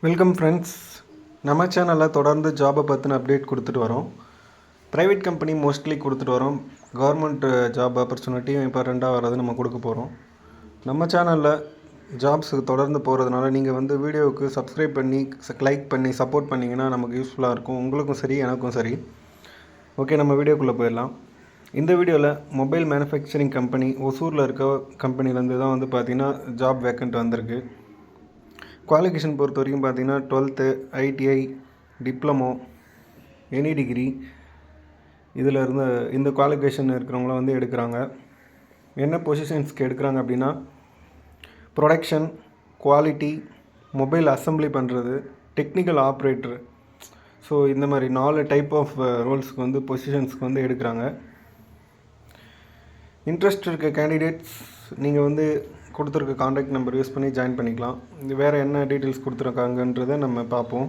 Welcome friends. நம்ம சேனலில் தொடர்ந்து ஜாபை பற்றின அப்டேட் கொடுத்துட்டு வரோம். ப்ரைவேட் கம்பெனி மோஸ்ட்லி கொடுத்துட்டு வரோம். கவர்மெண்ட் ஜாப் ஆப்பர்ச்சுனிட்டியும் இப்போ ரெண்டாக வர்றது நம்ம கொடுக்க போகிறோம். நம்ம சேனலில் ஜாப்ஸுக்கு தொடர்ந்து போகிறதுனால நீங்கள் வீடியோவுக்கு சப்ஸ்கிரைப் பண்ணி லைக் பண்ணி சப்போர்ட் பண்ணிங்கன்னா நமக்கு யூஸ்ஃபுல்லாக இருக்கும். உங்களுக்கும் சரி எனக்கும் சரி. ஓகே, நம்ம வீடியோக்குள்ளே போயிடலாம். இந்த வீடியோவில் மொபைல் மேனுஃபேக்சரிங் கம்பெனி ஒசூரில் இருக்க கம்பெனிலேருந்து தான் பார்த்திங்கன்னா ஜாப் வேக்கண்ட் வந்திருக்கு. குவாலிஃபிகேஷன் பொறுத்த வரைக்கும் பார்த்திங்கன்னா 12th ITI diploma any degree இதில் இருந்து இந்த குவாலிஃபிகேஷன் இருக்கிறவங்கள எடுக்கிறாங்க. என்ன பொசிஷன்ஸ்க்கு எடுக்கிறாங்க அப்படின்னா ப்ரொடக்ஷன், குவாலிட்டி, மொபைல் அசம்பிளி பண்ணுறது, டெக்னிக்கல் ஆப்ரேட்டர். ஸோ இந்த மாதிரி 4 டைப் ஆஃப் ரோல்ஸ்க்கு பொசிஷன்ஸ்க்கு எடுக்கிறாங்க. இன்ட்ரெஸ்ட் இருக்க கேண்டிடேட்ஸ் நீங்கள் கொடுத்துருக்க காண்டாக்ட் நம்பர் யூஸ் பண்ணி ஜாயின் பண்ணிக்கலாம். இது வேறு என்ன டீட்டெயில்ஸ் கொடுத்துருக்காங்கன்றதை நம்ம பார்ப்போம்.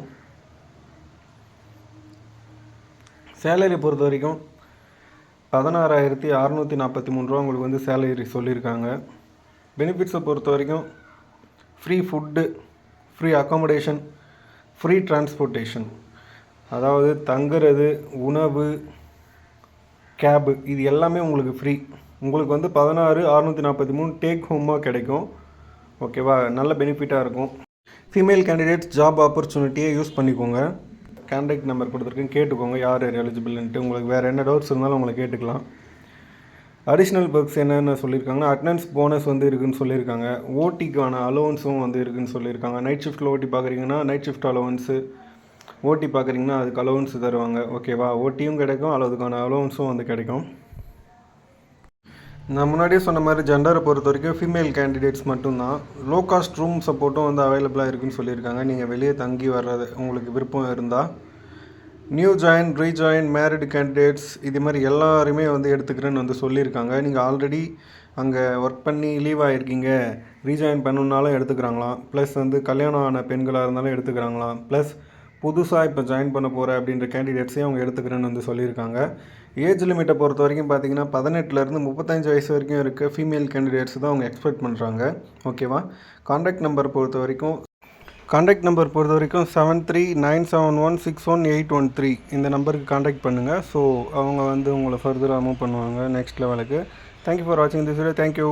சேலரி பொறுத்த வரைக்கும் 16,643 ரூபா உங்களுக்கு சேலரி சொல்லியிருக்காங்க. பெனிஃபிட்ஸை பொறுத்த வரைக்கும் free food, free accommodation, free transportation. அதாவது தங்குறது, உணவு, கேபு இது எல்லாமே உங்களுக்கு ஃப்ரீ. உங்களுக்கு 16,643 டேக் ஹோமாக கிடைக்கும். ஓகேவா, நல்ல பெனிஃபிட்டாக இருக்கும். ஃபீமேல் கேண்டிடேட்ஸ் ஜாப் ஆப்பர்ச்சுனிட்டியை யூஸ் பண்ணிக்கோங்க. கான்டாக்ட் நம்பர் கொடுத்துருக்கேன், கேட்டுக்கோங்க யார் யார் எலிஜிபிள்ன்ட்டு. உங்களுக்கு வேறு என்ன டவுட்ஸ் இருந்தாலும் உங்களை கேட்டுக்கலாம். அடிஷ்னல் பர்க்ஸ் என்னென்ன சொல்லியிருக்காங்கன்னா அட்டனன்ஸ் போனஸ் இருக்குதுன்னு சொல்லியிருக்காங்க. ஓட்டிக்கான அலோவன்ஸும் இருக்குதுன்னு சொல்லியிருக்காங்க. நைட் ஷிஃப்ட்டில் ஓட்டி பார்க்குறீங்கன்னா நைட் ஷிஃப்ட் அலோவன்ஸு, ஓட்டி பார்க்குறீங்கன்னா அதுக்கு அலோவன்ஸ் தருவாங்க. ஓகேவா, ஓட்டியும் கிடைக்கும், அதுக்கான அலோவன்ஸும் கிடைக்கும். நான் முன்னாடியே சொன்ன மாதிரி ஜெண்டரை பொறுத்த வரைக்கும் ஃபீமேல் கேண்டிடேட்ஸ் மட்டும்தான். லோ காஸ்ட் ரூம் சப்போர்ட்டும் அவைலபிளாக இருக்குதுன்னு சொல்லியிருக்காங்க. நீங்கள் வெளியே தங்கி வர்றது உங்களுக்கு விருப்பம் இருந்தால். New join, rejoin, married candidates இது மாதிரி எல்லாருமே எடுத்துக்கிறேன்னு சொல்லியிருக்காங்க. நீங்கள் ஆல்ரெடி அங்கே ஒர்க் பண்ணி லீவ் ஆகிருக்கீங்க, ரீஜாயின் பண்ணணுன்னாலும் எடுத்துக்கிறாங்களாம். ப்ளஸ் கல்யாணம் ஆன பெண்களாக இருந்தாலும் எடுத்துக்கிறாங்களாம். ப்ளஸ் புதுசாக இப்போ ஜாயின் பண்ண போகிற அப்படின்ற கேண்டிடேட்ஸையும் அவங்க எடுத்துக்கிறேன்னு சொல்லியிருக்காங்க. ஏஜ் லிமிட்டை பொறுத்த வரைக்கும் பார்த்திங்கன்னா 18லேருந்து 35 வயசு வரைக்கும் இருக்க ஃபீமேல் கேண்டிடேட்ஸ் தான் அவங்க எக்ஸ்பெக்ட் பண்ணுறாங்க. ஓகேவா, காண்டாக்ட் நம்பர் பொறுத்த வரைக்கும் 7397161813 இந்த நம்பருக்கு காண்டாக்ட் பண்ணுங்கள். ஸோ அவங்க உங்களை ஃபர்தராக மூவ் பண்ணுவாங்க நெக்ஸ்ட் லெவலுக்கு. தேங்க்யூ ஃபார் வாட்சிங் திஸ் வீடியோ. தேங்க்யூ.